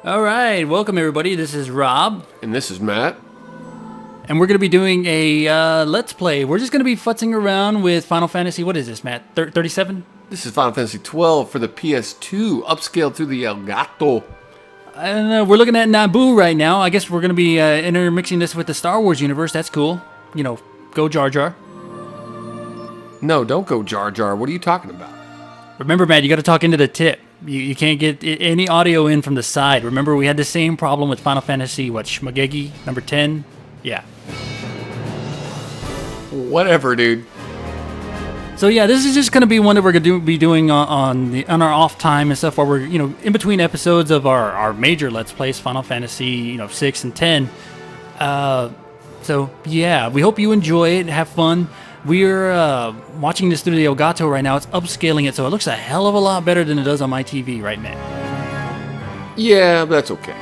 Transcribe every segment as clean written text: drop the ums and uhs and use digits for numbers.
All right, welcome everybody. This is Rob. And this is Matt. And we're going to be doing a Let's Play. We're just going to be futzing around with Final Fantasy. What is this, Matt? 37? This is Final Fantasy 12 for the PS2, upscaled through the Elgato. And we're looking at Naboo right now. I guess we're going to be intermixing this with the Star Wars universe. That's cool. You know, go Jar Jar. No, don't go Jar Jar. What are you talking about? Remember, Matt, you got to talk into the tip. You can't get any audio in from the side. Remember, we had the same problem with Final Fantasy, Shmagegi, number 10? Yeah. Whatever, dude. So yeah, this is just going to be one that we're going to be doing on our off time and stuff, where we're, you know, in between episodes of our major Let's Plays, Final Fantasy, 6 and 10. So yeah, we hope you enjoy it, have fun. We're watching this through the Elgato right now. It's upscaling it, so it looks a hell of a lot better than it does on my TV right now. Yeah, that's okay.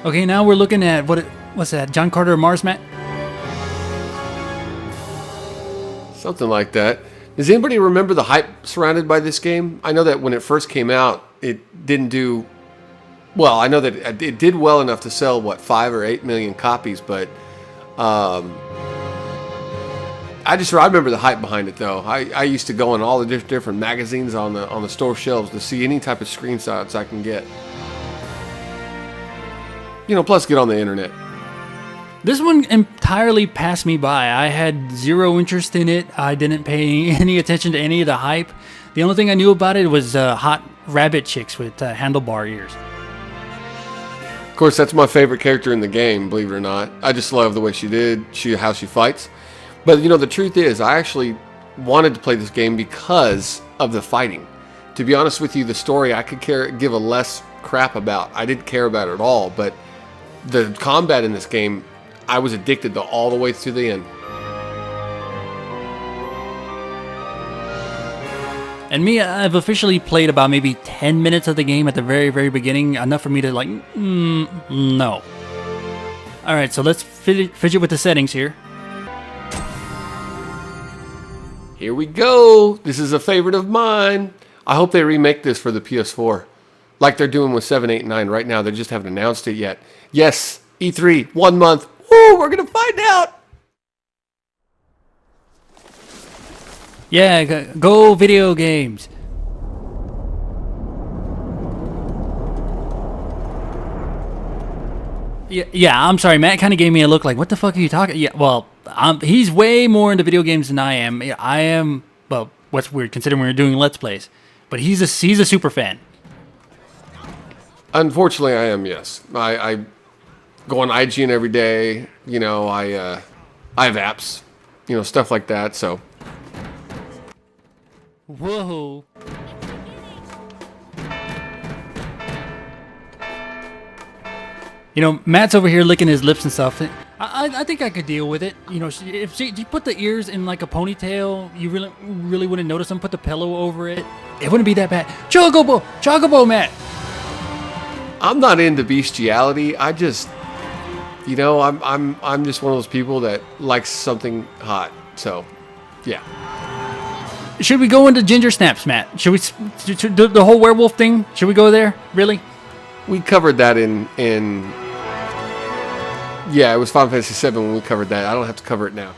Okay, now we're looking at what's that? John Carter of Mars, Matt? Something like that. Does anybody remember the hype surrounded by this game? I know that when it first came out, it didn't do well. I know that it did well enough to sell 5 or 8 million copies, but I remember the hype behind it though. I used to go on all the different magazines on the store shelves to see any type of screenshots I can get. Plus get on the internet. This one entirely passed me by. I had zero interest in it. I didn't pay any attention to any of the hype. The only thing I knew about it was hot rabbit chicks with handlebar ears. Of course, that's my favorite character in the game, believe it or not. I just love the way how she fights. But the truth is, I actually wanted to play this game because of the fighting. To be honest with you, the story I could give a less crap about. I didn't care about it at all, but the combat in this game, I was addicted to all the way through the end. And me, I've officially played about maybe 10 minutes of the game at the very, very beginning, enough for me to no. Alright, so let's fidget with the settings here. Here we go. This is a favorite of mine. I hope they remake this for the PS4. Like they're doing with 7, 8, and 9 right now. They just haven't announced it yet. Yes, E3, 1 month. Woo, we're going to find out. Yeah, go video games. Yeah, I'm sorry. Matt kind of gave me a look like, what the fuck are you talking? Yeah, well, he's way more into video games than I am. I am, well, what's weird considering we're doing Let's Plays. But he's a super fan. Unfortunately, I am, yes. I go on IGN every day. I have apps, stuff like that, so. Whoa. Matt's over here licking his lips and stuff. I think I could deal with it. If you put the ears in like a ponytail, you really wouldn't notice them. Put the pillow over it. It wouldn't be that bad. Chocobo, Matt. I'm not into bestiality. I just, I'm just one of those people that likes something hot. So, yeah. Should we go into ginger snaps, Matt? Should we do the whole werewolf thing? Should we go there? Really? We covered that in yeah, it was Final Fantasy VII when we covered that. I don't have to cover it now.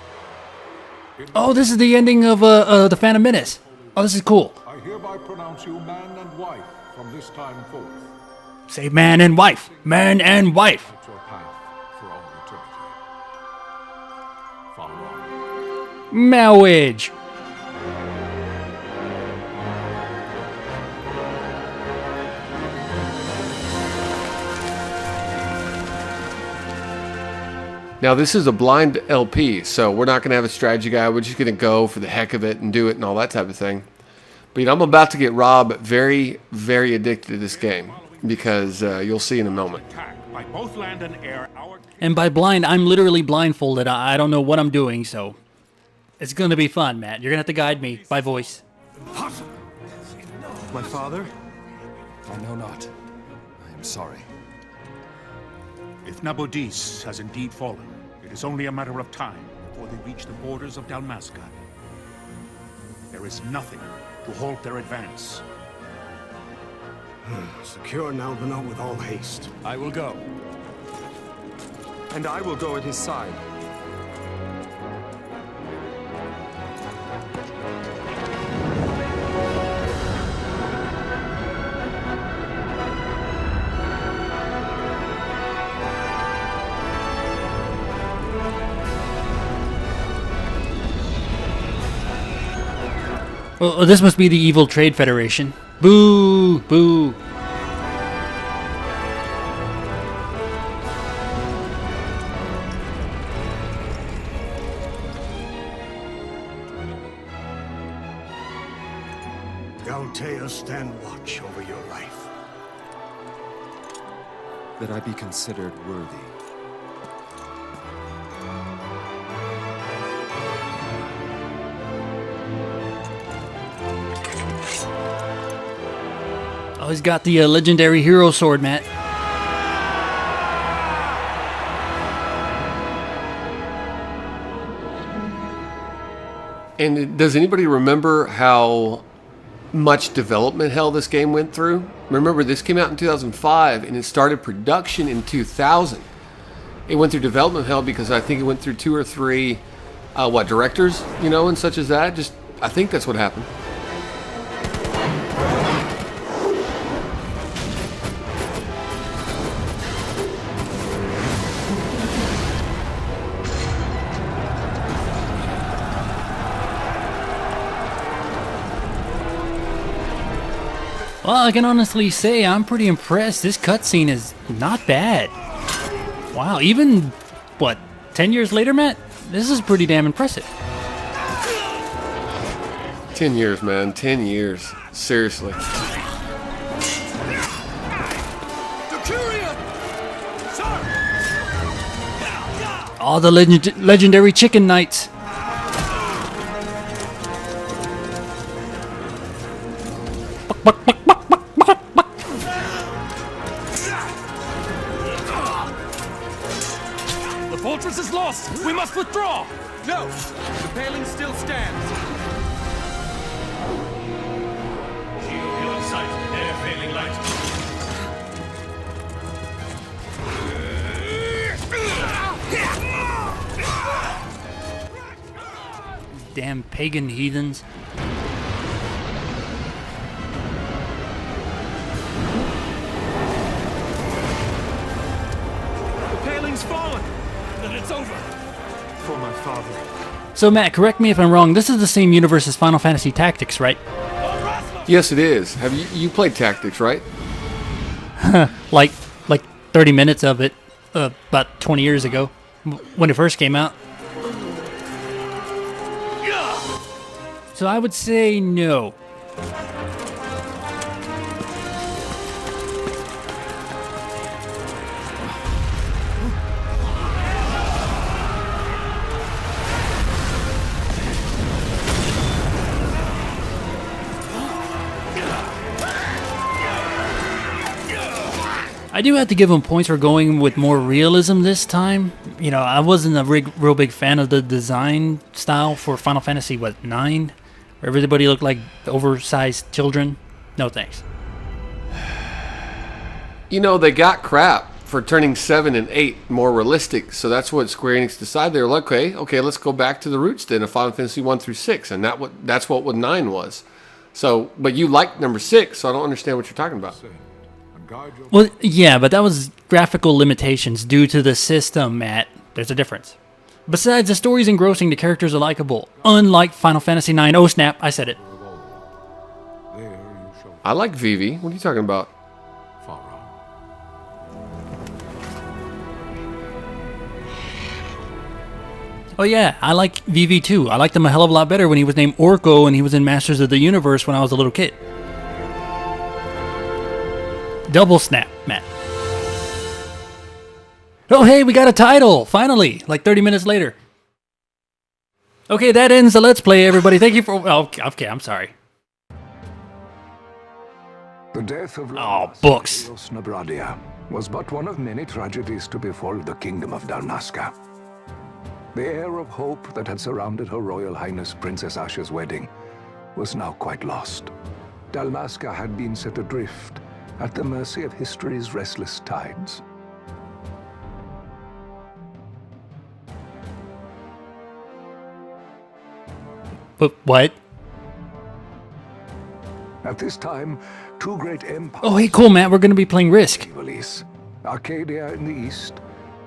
Oh, this is the ending of the Phantom Menace. Oh, this is cool. I hereby pronounce you man and wife from this time forth. Say man and wife. Man and wife. It's your path for all eternity. Follow on. Marriage. Now, this is a blind LP, so we're not going to have a strategy guide. We're just going to go for the heck of it and do it and all that type of thing. But I'm about to get Rob very, very addicted to this game because you'll see in a moment. And by blind, I'm literally blindfolded. I don't know what I'm doing, so it's going to be fun, Matt. You're going to have to guide me by voice. Impossible! My father? I know not. I am sorry. If Nabodis has indeed fallen, it is only a matter of time before they reach the borders of Dalmasca. There is nothing to halt their advance. Secure Nalbina with all haste. I will go. And I will go at his side. Oh, this must be the evil Trade Federation. Boo! Boo! Galtea, stand watch over your life. That I be considered worthy. Oh, he's got the legendary hero sword, Matt. And does anybody remember how much development hell this game went through? Remember, this came out in 2005 and it started production in 2000. It went through development hell because I think it went through 2 or 3 directors, and such as that. I think that's what happened. Well, I can honestly say I'm pretty impressed. This cutscene is not bad. Wow, even, 10 years later, Matt? This is pretty damn impressive. 10 years, man. 10 years. Seriously. All the legendary chicken knights. The fortress is lost! We must withdraw! No! The paling still stands! Shield in sight. Air failing light. Damn pagan heathens. The paling's fallen! Then it's over! For my father. So Matt, correct me if I'm wrong, this is the same universe as Final Fantasy Tactics, right? Yes, it is. Have you played Tactics, right? Like 30 minutes of it about 20 years ago when it first came out. So I would say no. I do have to give them points for going with more realism this time. I wasn't a real big fan of the design style for Final Fantasy, 9? Where everybody looked like oversized children. No thanks. They got crap for turning 7 and 8 more realistic, so that's what Square Enix decided. They were like, okay, let's go back to the roots then of Final Fantasy 1 through 6, and that's what 9 was. So, but you liked number 6, so I don't understand what you're talking about. Well, yeah, but that was graphical limitations due to the system, Matt. There's a difference. Besides, the story's engrossing, the characters are likable. Unlike Final Fantasy 9. Oh snap, I said it. I like Vivi. What are you talking about? Oh yeah, I like Vivi too. I liked him a hell of a lot better when he was named Orko and he was in Masters of the Universe when I was a little kid. Double snap, Matt. Oh hey, we got a title! Finally! 30 minutes later. Okay, that ends the Let's Play, everybody. Thank you for... Okay, I'm sorry. The death of books. Nabradia was but one of many tragedies to befall the kingdom of Dalmasca. The air of hope that had surrounded Her Royal Highness Princess Asha's wedding was now quite lost. Dalmasca had been set adrift, at the mercy of history's restless tides. But what? At this time, two great empires... Oh, hey, cool, Matt. We're going to be playing Risk. Release. Arcadia in the east,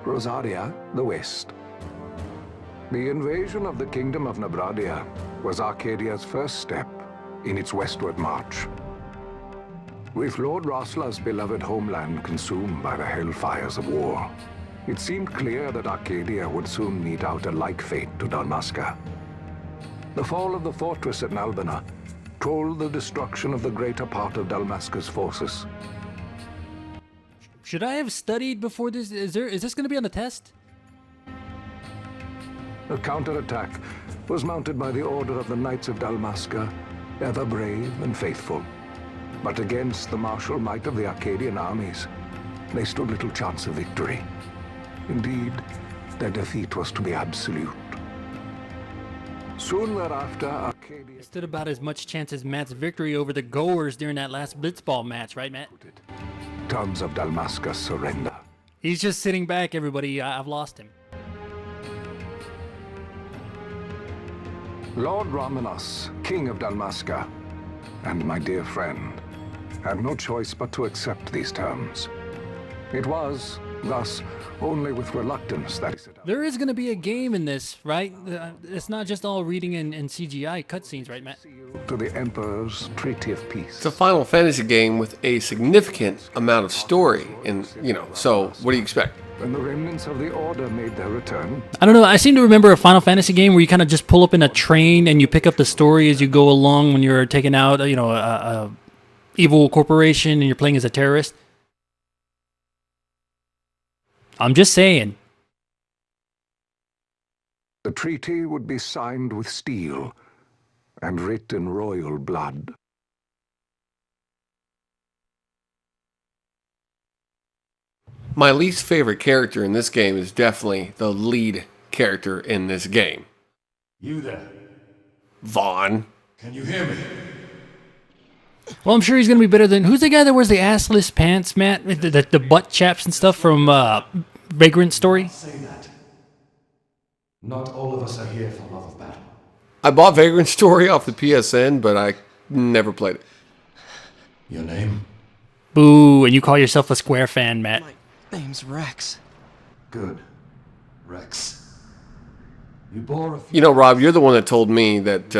Rosaria the west. The invasion of the Kingdom of Nabradia was Arcadia's first step in its westward march. With Lord Rossla's beloved homeland consumed by the hellfires of war, it seemed clear that Arcadia would soon mete out a like fate to Dalmasca. The fall of the fortress at Nalbina told the destruction of the greater part of Dalmasca's forces. Should I have studied before this? Is this going to be on the test? A counterattack was mounted by the order of the Knights of Dalmasca, ever brave and faithful. But against the martial might of the Arcadian armies, they stood little chance of victory. Indeed, their defeat was to be absolute. Soon thereafter, Arcadia Stood about as much chance as Matt's victory over the Goers during that last Blitzball match, right, Matt? terms of Dalmasca's surrender. He's just sitting back, everybody. I've lost him. Lord Romanos, King of Dalmasca, and my dear friend, had no choice but to accept these terms. It was, thus, only with reluctance that he set out. There is going to be a game in this, right? It's not just all reading and CGI cutscenes, right, Matt? To the Emperor's Treaty of Peace. It's a Final Fantasy game with a significant amount of story, and so what do you expect? When the remnants of the Order made their return, I don't know. I seem to remember a Final Fantasy game where you kind of just pull up in a train and you pick up the story as you go along when you're taking out, a evil corporation and you're playing as a terrorist. I'm just saying. the treaty would be signed with steel and writ in royal blood. My least favorite character in this game is definitely the lead character in this game. You there? Vaughn. Can you hear me? Well, I'm sure he's going to be better than... Who's the guy that wears the assless pants, Matt? The butt chaps and stuff from Vagrant Story? Say that. Not all of us are here for love of battle. I bought Vagrant Story off the PSN, but I never played it. Your name? Boo, and you call yourself a Square fan, Matt. My name's Rex. Good. Rex. You bore a few... Rob, you're the one that told me that,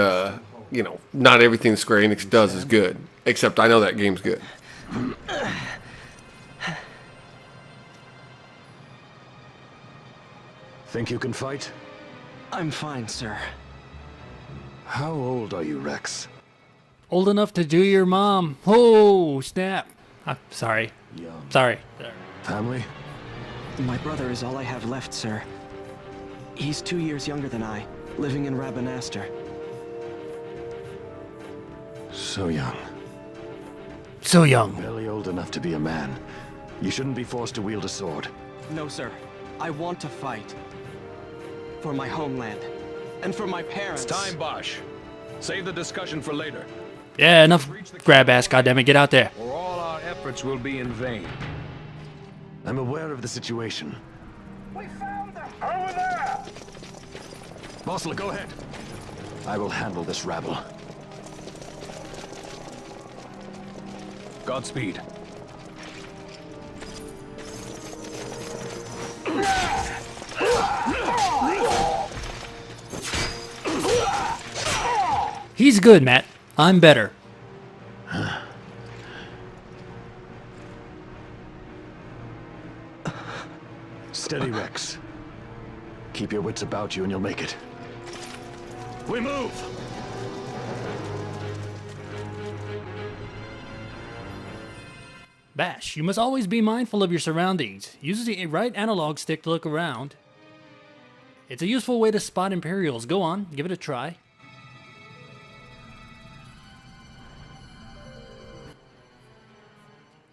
not everything Square Enix does is good. Except I know that game's good. Think you can fight? I'm fine, sir. How old are you, Rex? Old enough to do your mom. Oh, snap. Sorry. Young. Sorry. Family? My brother is all I have left, sir. He's 2 years younger than I, living in Rabanastre. So young. So young. Barely old enough to be a man. You shouldn't be forced to wield a sword. No, sir. I want to fight. For my homeland. And for my parents. It's time, Bosch. Save the discussion for later. Yeah, enough grab ass, goddammit. Get out there. Or all our efforts will be in vain. I'm aware of the situation. We found them! Over there! Bossler, go ahead. I will handle this rabble. Godspeed. He's good, Matt. I'm better. Steady, Rex. Keep your wits about you and you'll make it. We move! Bash, you must always be mindful of your surroundings. Use the right analog stick to look around. It's a useful way to spot Imperials. Go on, give it a try.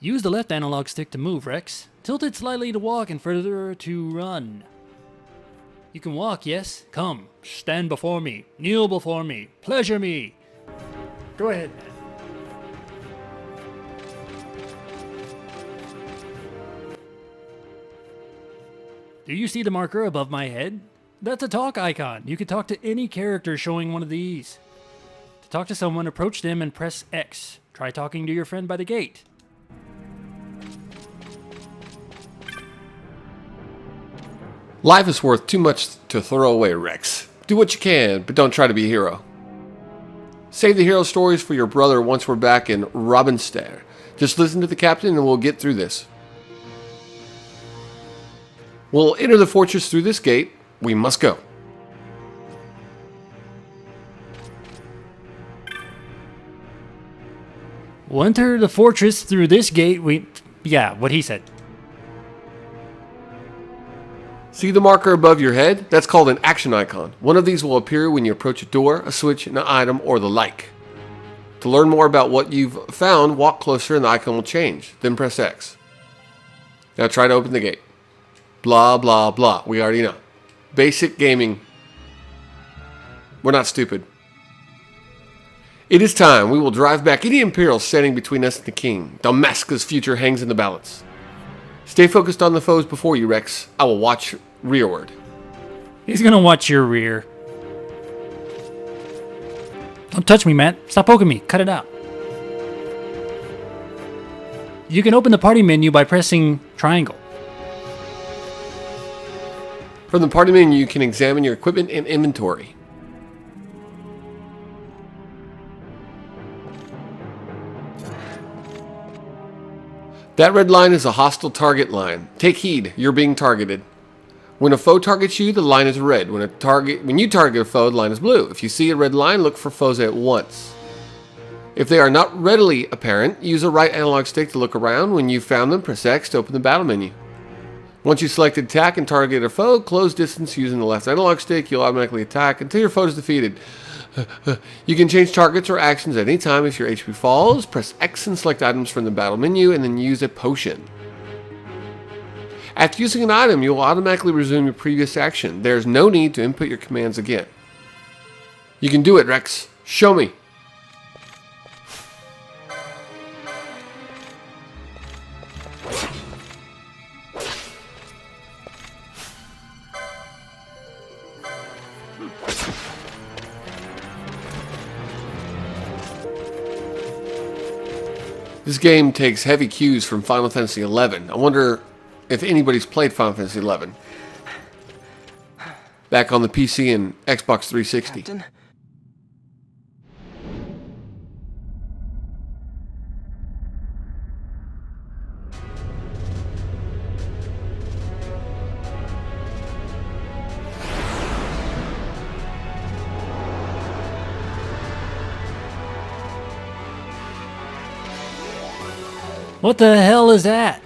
Use the left analog stick to move, Rex. Tilt it slightly to walk and further to run. You can walk, yes? Come, stand before me, kneel before me, pleasure me. Go ahead. Do you see the marker above my head? That's a talk icon. You can talk to any character showing one of these. To talk to someone, approach them and press X. Try talking to your friend by the gate. Life is worth too much to throw away, Rex. Do what you can, but don't try to be a hero. Save the hero stories for your brother once we're back in Robinstair. Just listen to the captain and we'll get through this. We'll enter the fortress through this gate. We must go. We'll enter the fortress through this gate. Yeah, what he said. See the marker above your head? That's called an action icon. One of these will appear when you approach a door, a switch, an item, or the like. To learn more about what you've found, walk closer and the icon will change. Then press X. Now try to open the gate. Blah, blah, blah. We already know. Basic gaming. We're not stupid. It is time. We will drive back any Imperial standing between us and the King. Damascus' future hangs in the balance. Stay focused on the foes before you, Rex. I will watch rearward. He's gonna watch your rear. Don't touch me, Matt. Stop poking me. Cut it out. You can open the party menu by pressing triangle. From the party menu, you can examine your equipment and inventory. That red line is a hostile target line. Take heed, you're being targeted. When a foe targets you, the line is red. When you target a foe, the line is blue. If you see a red line, look for foes at once. If they are not readily apparent, use a right analog stick to look around. When you've found them, press X to open the battle menu. Once you select attack and target a foe, close distance using the left analog stick. You'll automatically attack until your foe is defeated. You can change targets or actions at any time. If your HP falls, press X and select items from the battle menu and then use a potion. After using an item, you will automatically resume your previous action. There is no need to input your commands again. You can do it, Rex. Show me. This game takes heavy cues from Final Fantasy XI. I wonder if anybody's played Final Fantasy XI. Back on the PC and Xbox 360. Captain? What the hell is that?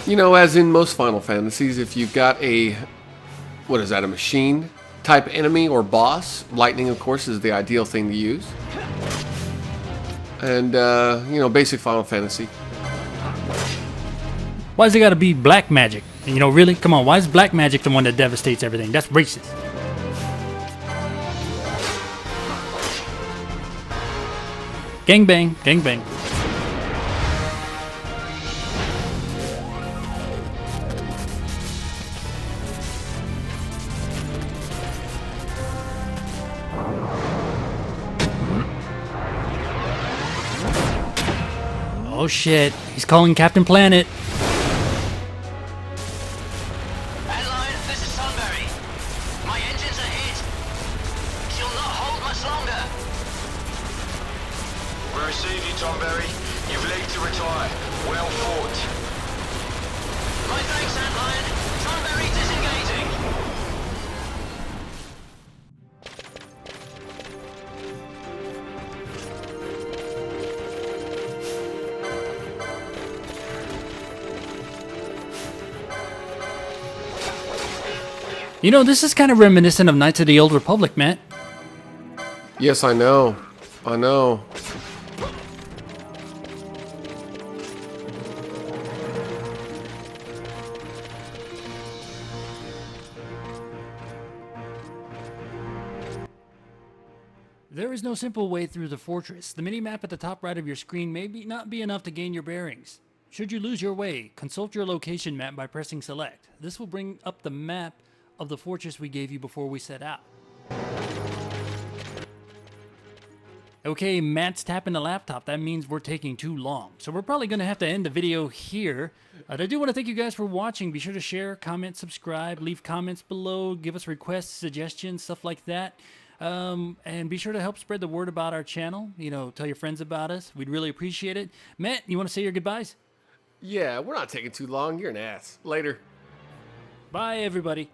You know, as in most Final Fantasies, if you've got a, a machine type enemy or boss, lightning, of course, is the ideal thing to use. And, basic Final Fantasy. Why's it gotta be black magic? Really? Come on, why is black magic the one that devastates everything? That's racist. Gangbang, gangbang. Oh shit, he's calling Captain Planet. Adeline, this is Sunbury. My engines are hit. She'll not hold much longer. We receive you, Tomberry. You've leave to retire. Well fought. My thanks, Adeline. Sunbury disengaging. This is kind of reminiscent of Knights of the Old Republic, Matt. Yes, I know. I know. There is no simple way through the fortress. The mini-map at the top right of your screen may not be enough to gain your bearings. Should you lose your way, consult your location map by pressing select. This will bring up the map of the fortress we gave you before we set out. Okay, Matt's tapping the laptop. That means we're taking too long. So we're probably going to have to end the video here. I do want to thank you guys for watching. Be sure to share, comment, subscribe, leave comments below, give us requests, suggestions, stuff like that. And be sure to help spread the word about our channel. You know, tell your friends about us. We'd really appreciate it. Matt, you want to say your goodbyes? Yeah, we're not taking too long. You're an ass. Later. Bye, everybody.